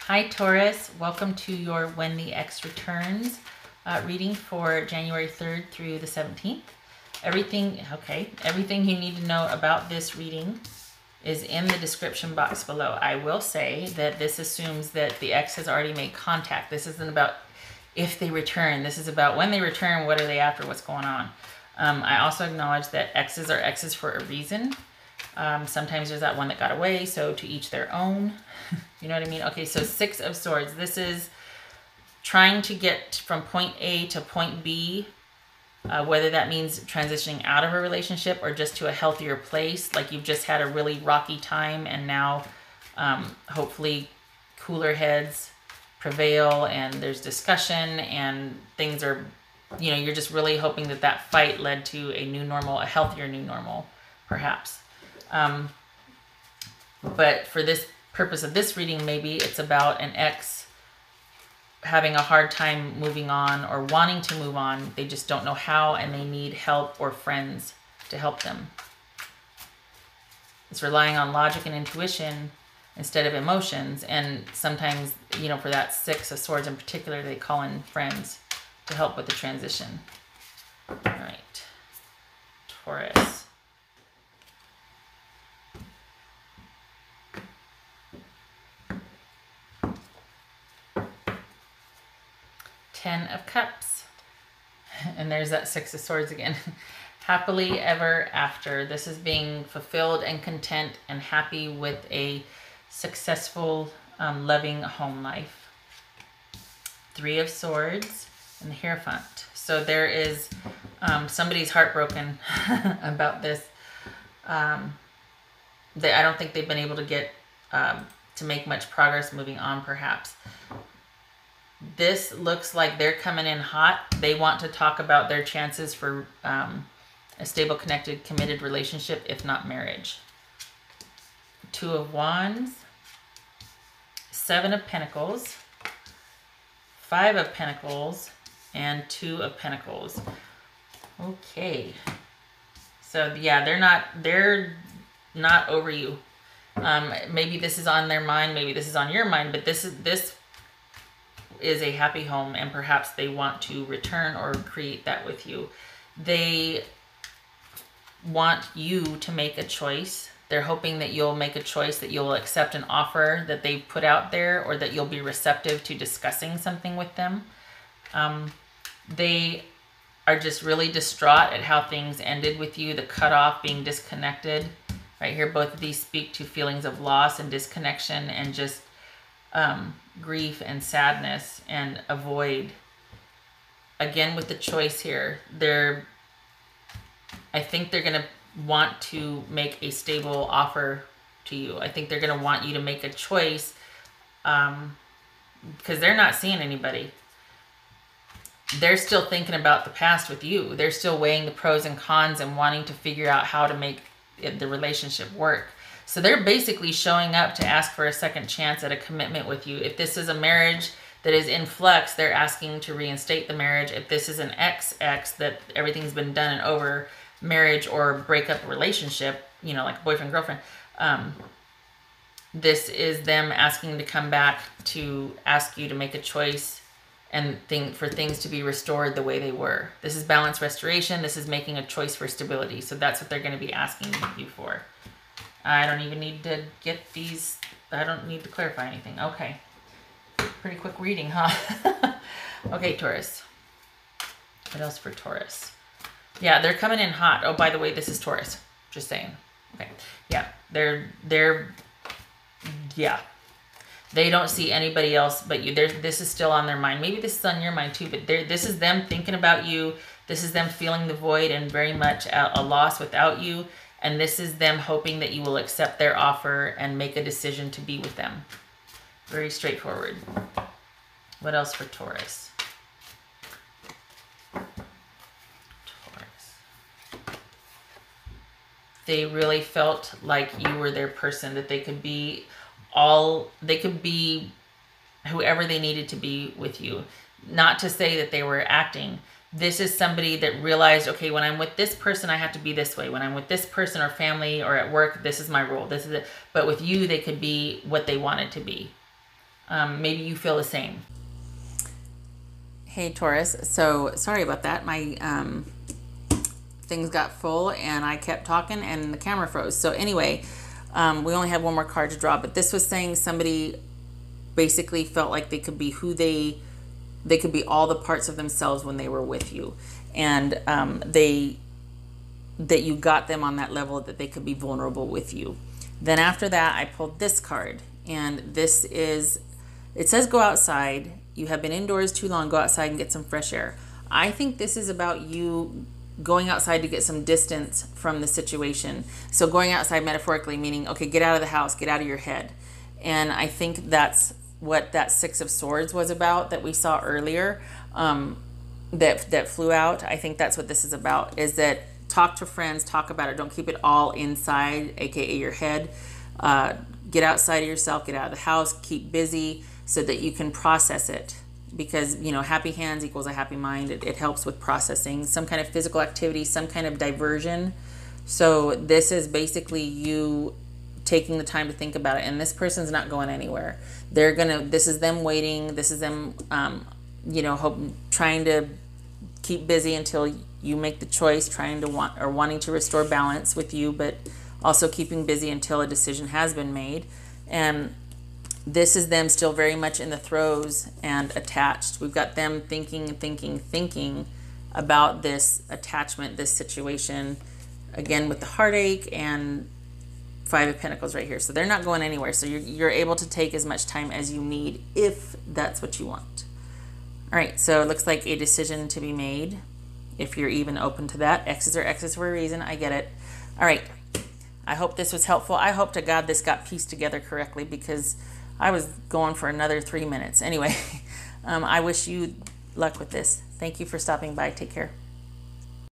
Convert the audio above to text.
Hi Taurus, welcome to your When the X Returns reading for January 3rd through the 17th. Everything you need to know about this reading is in the description box below. I will say that this assumes that the X has already made contact. This isn't about if they return. This is about when they return, what are they after, what's going on. I also acknowledge that X's are X's for a reason. Sometimes there's that one that got away, so to each their own. You know what I mean? Okay, so Six of Swords. This is trying to get from point A to point B, whether that means transitioning out of a relationship or just to a healthier place. Like you've just had a really rocky time and now hopefully cooler heads prevail and there's discussion and things are, you know, you're just really hoping that that fight led to a new normal, a healthier new normal, perhaps. But for this purpose of this reading, maybe it's about an ex having a hard time moving on or wanting to move on. They just don't know how and they need help or friends to help them. It's relying on logic and intuition instead of emotions. And sometimes, you know, for that Six of Swords in particular, they call in friends to help with the transition. All right, Taurus. Ten of Cups. And there's that Six of Swords again. Happily ever after. This is being fulfilled and content and happy with a successful, loving home life. Three of Swords and the Hierophant. So there is somebody's heartbroken about this. I don't think they've been able to get to make much progress moving on, perhaps. This looks like they're coming in hot. They want to talk about their chances for a stable, connected, committed relationship, if not marriage. Two of Wands, Seven of Pentacles, Five of Pentacles, and Two of Pentacles. Okay. So yeah, they're not over you. Maybe this is on their mind, maybe this is on your mind, but this is a happy home and perhaps they want to return or create that with you. They want you to make a choice. They're hoping that you'll make a choice, that you'll accept an offer that they put out there, or that you'll be receptive to discussing something with them. They are just really distraught at how things ended with you, the cutoff, being disconnected. Right here, both of these speak to feelings of loss and disconnection and just grief and sadness and a void. Again, with the choice here, I think they're going to want to make a stable offer to you. I think they're going to want you to make a choice because they're not seeing anybody. They're still thinking about the past with you. They're still weighing the pros and cons and wanting to figure out how to make the relationship work. So they're basically showing up to ask for a second chance at a commitment with you. If this is a marriage that is in flux, they're asking to reinstate the marriage. If this is an ex that everything's been done and over, marriage or break up a relationship, you know, like boyfriend, girlfriend, this is them asking to come back to ask you to make a choice and for things to be restored the way they were. This is balance restoration. This is making a choice for stability. So that's what they're going to be asking you for. I don't even need to get these. I don't need to clarify anything. Okay. Pretty quick reading, huh? Okay, Taurus. What else for Taurus? Yeah, they're coming in hot. Oh, by the way, this is Taurus. Just saying. Okay. Yeah, yeah. They don't see anybody else but you. This is still on their mind. Maybe this is on your mind too, but this is them thinking about you. This is them feeling the void and very much a loss without you. And this is them hoping that you will accept their offer and make a decision to be with them. Very straightforward. What else for Taurus? They really felt like you were their person, that they could be whoever they needed to be with you. Not to say that they were acting. This is somebody that realized, okay, when I'm with this person, I have to be this way. When I'm with this person or family or at work, this is my role. This is it. But with you, they could be what they wanted to be. maybe you feel the same. Hey Taurus, so sorry about that. My things got full and I kept talking and the camera froze. So anyway, we only have one more card to draw, but this was saying somebody basically felt like they could be who they could be all the parts of themselves when they were with you, and that you got them on that level that they could be vulnerable with you. Then after that, I pulled this card, and this is, it says go outside. You have been indoors too long. Go outside and get some fresh air. I think this is about you going outside to get some distance from the situation. So going outside metaphorically meaning, okay, get out of the house, get out of your head. And I think that's what that Six of Swords was about that we saw earlier, that flew out. I think that's what this is about, is that talk to friends, talk about it. Don't keep it all inside, aka your head. Get outside of yourself, get out of the house, keep busy so that you can process it. Because, you know, happy hands equals a happy mind. It helps with processing some kind of physical activity, some kind of diversion. So this is basically you taking the time to think about it. And this person's not going anywhere. This is them waiting. This is them, you know, trying to keep busy until you make the choice, wanting to restore balance with you, but also keeping busy until a decision has been made. And this is them still very much in the throes and attached. We've got them thinking about this attachment, this situation, again with the heartache and Five of Pentacles right here. So they're not going anywhere. So you're able to take as much time as you need if that's what you want. All right, so it looks like a decision to be made, if you're even open to that. X's are X's for a reason. I get it. All right, I hope this was helpful. I hope to God this got pieced together correctly, because I was going for another 3 minutes. Anyway, I wish you luck with this. Thank you for stopping by. Take care.